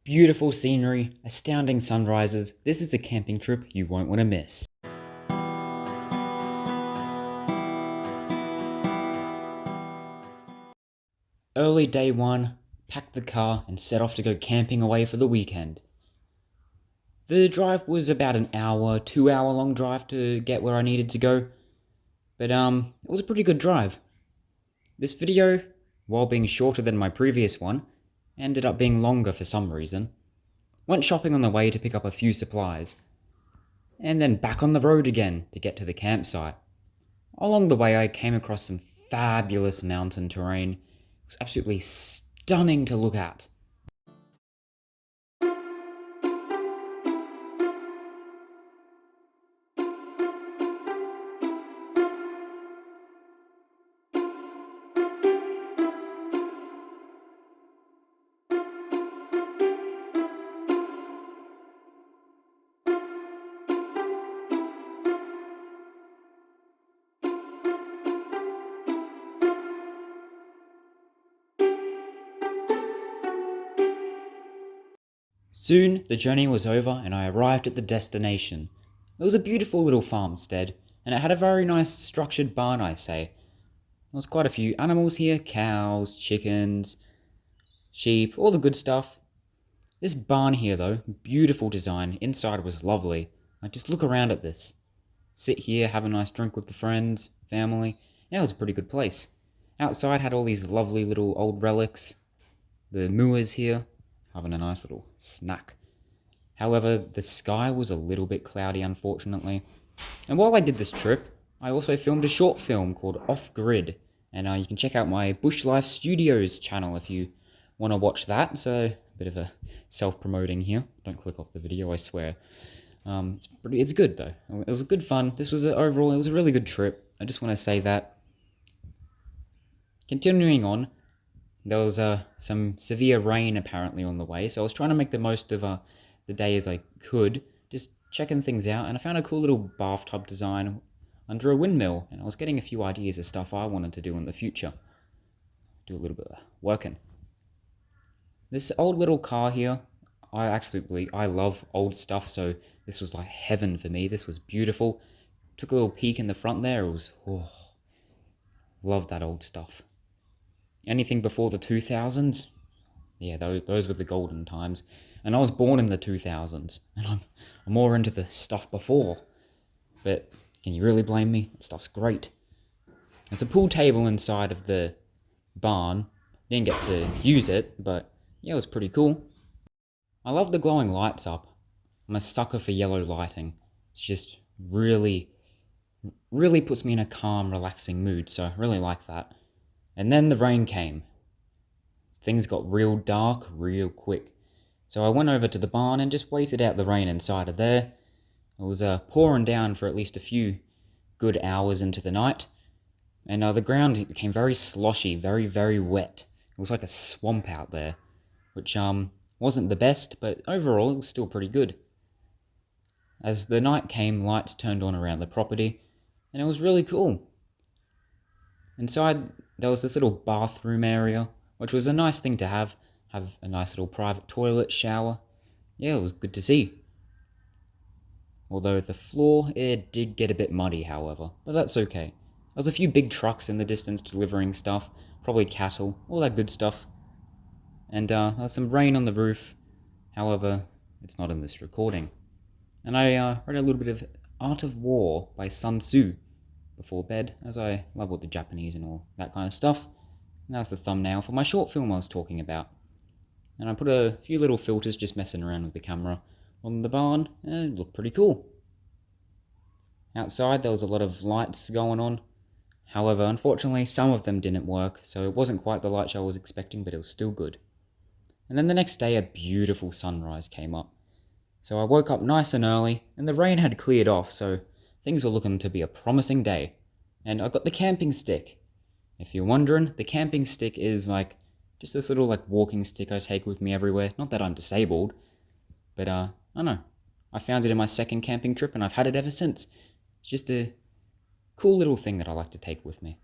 Beautiful scenery, astounding sunrises. This is a camping trip you won't want to miss. Early day one, packed the car and set off to go camping away for the weekend. The drive was about an hour, 2 hour long drive to get where I needed to go. But it was a pretty good drive. This video, while being shorter than my previous one, ended up being longer for some reason. Went shopping on the way to pick up a few supplies. And then back on the road again to get to the campsite. Along the way I came across some fabulous mountain terrain. It was absolutely stunning to look at. Soon the journey was over and I arrived at the destination. It was a beautiful little farmstead, and it had a very nice structured barn, I say. There was quite a few animals here: cows, chickens, sheep, all the good stuff. This barn here though, beautiful design, inside was lovely. I just look around at this. Sit here, have a nice drink with the friends, family. Yeah, it was a pretty good place. Outside had all these lovely little old relics. The mooers here, having a nice little snack. However, the sky was a little bit cloudy, unfortunately. And while I did this trip, I also filmed a short film called Off Grid. And you can check out my Bush Life Studios channel if you want to watch that. So, a bit of a self-promoting here. Don't click off the video, I swear. It's good though. It was good fun. It was a really good trip. I just want to say that. Continuing on, there was some severe rain apparently on the way, so I was trying to make the most of the day as I could, just checking things out, and I found a cool little bathtub design under a windmill, and I was getting a few ideas of stuff I wanted to do in the future. Do a little bit of working. This old little car here, I love old stuff, so this was like heaven for me. This was beautiful. Took a little peek in the front there. It was, love that old stuff. Anything before the 2000s? Yeah, those were the golden times. And I was born in the 2000s, and I'm more into the stuff before. But can you really blame me? That stuff's great. There's a pool table inside of the barn. Didn't get to use it, but yeah, it was pretty cool. I love the glowing lights up. I'm a sucker for yellow lighting. It's just really puts me in a calm, relaxing mood, so I really like that. And then the rain came. Things got real dark real quick. So I went over to the barn and just waited out the rain inside of there. It was pouring down for at least a few good hours into the night. And the ground became very sloshy, very, very wet. It was like a swamp out there, which wasn't the best, but overall it was still pretty good. As the night came, lights turned on around the property, and it was really cool. Inside, there was this little bathroom area, which was a nice thing to have a nice little private toilet, shower. Yeah, it was good to see. Although the floor, it did get a bit muddy, however, but that's okay. There was a few big trucks in the distance delivering stuff, probably cattle, all that good stuff. And there was some rain on the roof, however, it's not in this recording. And I read a little bit of Art of War by Sun Tzu before bed, as I love all the Japanese and all that kind of stuff. And that was the thumbnail for my short film I was talking about. And I put a few little filters just messing around with the camera on the barn, and it looked pretty cool. Outside there was a lot of lights going on. However, unfortunately, some of them didn't work, so it wasn't quite the light show I was expecting, but it was still good. And then the next day, a beautiful sunrise came up. So I woke up nice and early, and the rain had cleared off, so things were looking to be a promising day. And I got the camping stick. If you're wondering, the camping stick is like just this little like walking stick I take with me everywhere. Not that I'm disabled, but I don't know. I found it in my second camping trip and I've had it ever since. It's just a cool little thing that I like to take with me.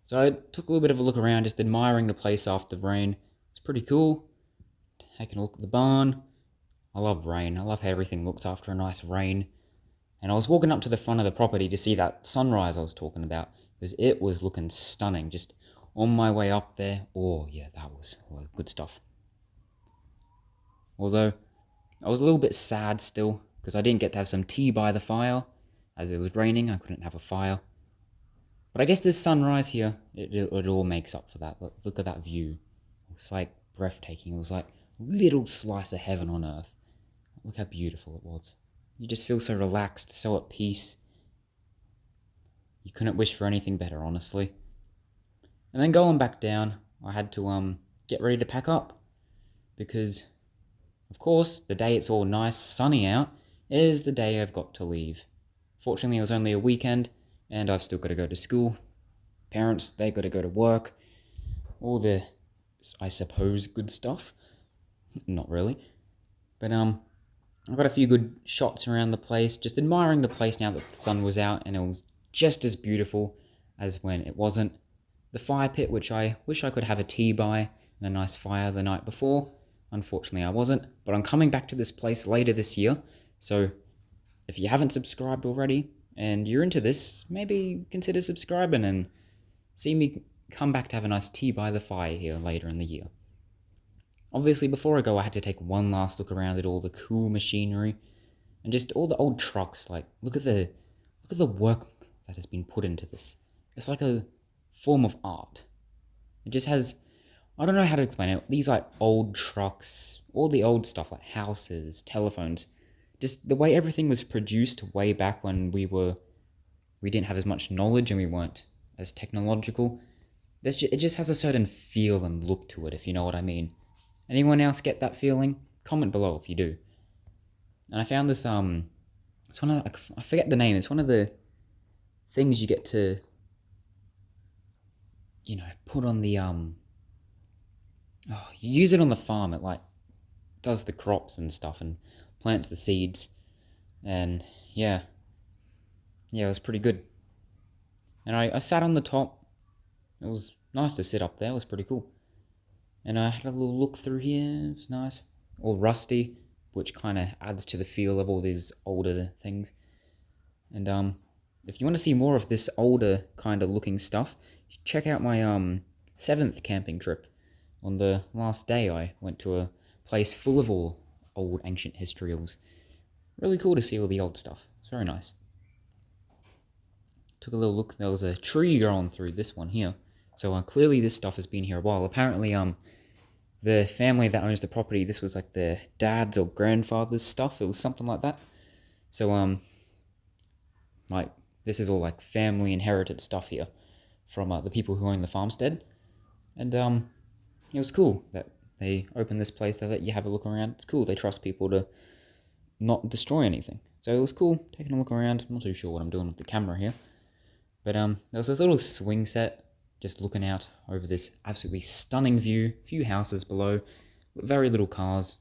So I took a little bit of a look around, just admiring the place after the rain. It's pretty cool. taking a look at the barn. I love rain. I love how everything looks after a nice rain. And I was walking up to the front of the property to see that sunrise I was talking about, because it was looking stunning. Just on my way up there. Oh yeah, that was good stuff. Although I was a little bit sad still, because I didn't get to have some tea by the fire. As it was raining, I couldn't have a fire. But I guess this sunrise here, it all makes up for that. Look at that view. It's like breathtaking. It was like a little slice of heaven on earth. Look how beautiful it was. You just feel so relaxed, so at peace. You couldn't wish for anything better, honestly. And then going back down, I had to get ready to pack up. Because, of course, the day it's all nice, sunny out, is the day I've got to leave. Fortunately, it was only a weekend, and I've still got to go to school. Parents, they got to go to work. All the, I suppose, good stuff. Not really. But, I've got a few good shots around the place, just admiring the place now that the sun was out, and it was just as beautiful as when it wasn't. The fire pit, which I wish I could have a tea by, and a nice fire the night before. Unfortunately, I wasn't. But I'm coming back to this place later this year, so if you haven't subscribed already, and you're into this, maybe consider subscribing and see me come back to have a nice tea by the fire here later in the year. Obviously, before I go, I had to take one last look around at all the cool machinery and just all the old trucks. Like, look at the work that has been put into this. It's like a form of art. It just has, I don't know how to explain it. These like old trucks, all the old stuff like houses, telephones, just the way everything was produced way back when we didn't have as much knowledge and we weren't as technological. It just has a certain feel and look to it, if you know what I mean. Anyone else get that feeling? Comment below if you do. And I found this, it's one of, I forget the name, it's one of the things you get to, put on the, you use it on the farm. It like does the crops and stuff and plants the seeds. And yeah, it was pretty good. And I sat on the top. It was nice to sit up there. It was pretty cool. And I had a little look through here. It was nice. All rusty, which kind of adds to the feel of all these older things. And if you want to see more of this older kind of looking stuff, check out my 7th camping trip. On the last day, I went to a place full of all old ancient historials. Really cool to see all the old stuff. It's very nice. Took a little look. There was a tree growing through this one here. So clearly this stuff has been here a while. Apparently the family that owns the property, this was like the dad's or grandfather's stuff. It was something like that. So like this is all like family inherited stuff here from the people who own the farmstead. And it was cool that they opened this place. They let you have a look around. It's cool. They trust people to not destroy anything. So it was cool taking a look around. I'm not too sure what I'm doing with the camera here. But there was this little swing set just looking out over this absolutely stunning view. A few houses below, with very little cars,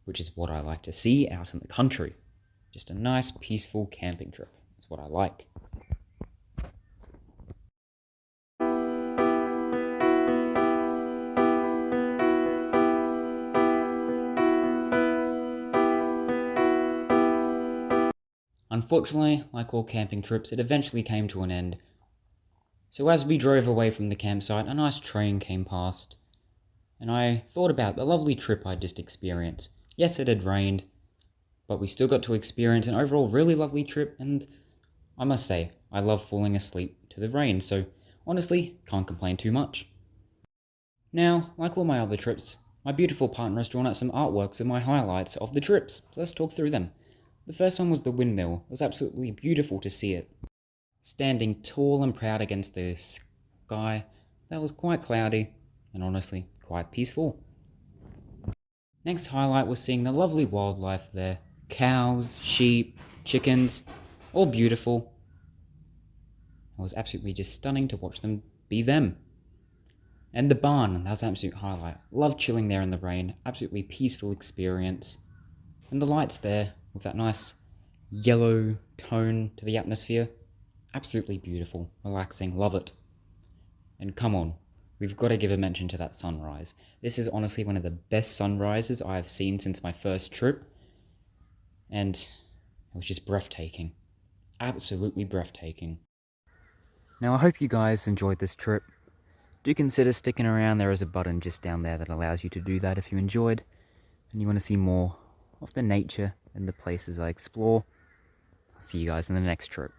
which is what I like to see out in the country. Just a nice, peaceful camping trip. That's what I like. Unfortunately, like all camping trips, it eventually came to an end. So as we drove away from the campsite, a nice train came past, and I thought about the lovely trip I'd just experienced. Yes, it had rained, but we still got to experience an overall really lovely trip, and I must say, I love falling asleep to the rain, so honestly, can't complain too much. Now, like all my other trips, my beautiful partner has drawn out some artworks of my highlights of the trips, so let's talk through them. The first one was the windmill. It was absolutely beautiful to see it. Standing tall and proud against the sky that was quite cloudy and honestly quite peaceful. Next highlight was seeing the lovely wildlife there. Cows, sheep, chickens, all beautiful. It was absolutely just stunning to watch them be them. And the barn, that was an absolute highlight. Loved chilling there in the rain, absolutely peaceful experience. And the lights there with that nice yellow tone to the atmosphere. Absolutely beautiful, relaxing, love it. And come on, we've got to give a mention to that sunrise. This is honestly one of the best sunrises I've seen since my first trip, and it was just breathtaking. Absolutely breathtaking. Now, I hope you guys enjoyed this trip. Do consider sticking around. There is a button just down there that allows you to do that if you enjoyed and you want to see more of the nature and the places I explore. I'll see you guys in the next trip.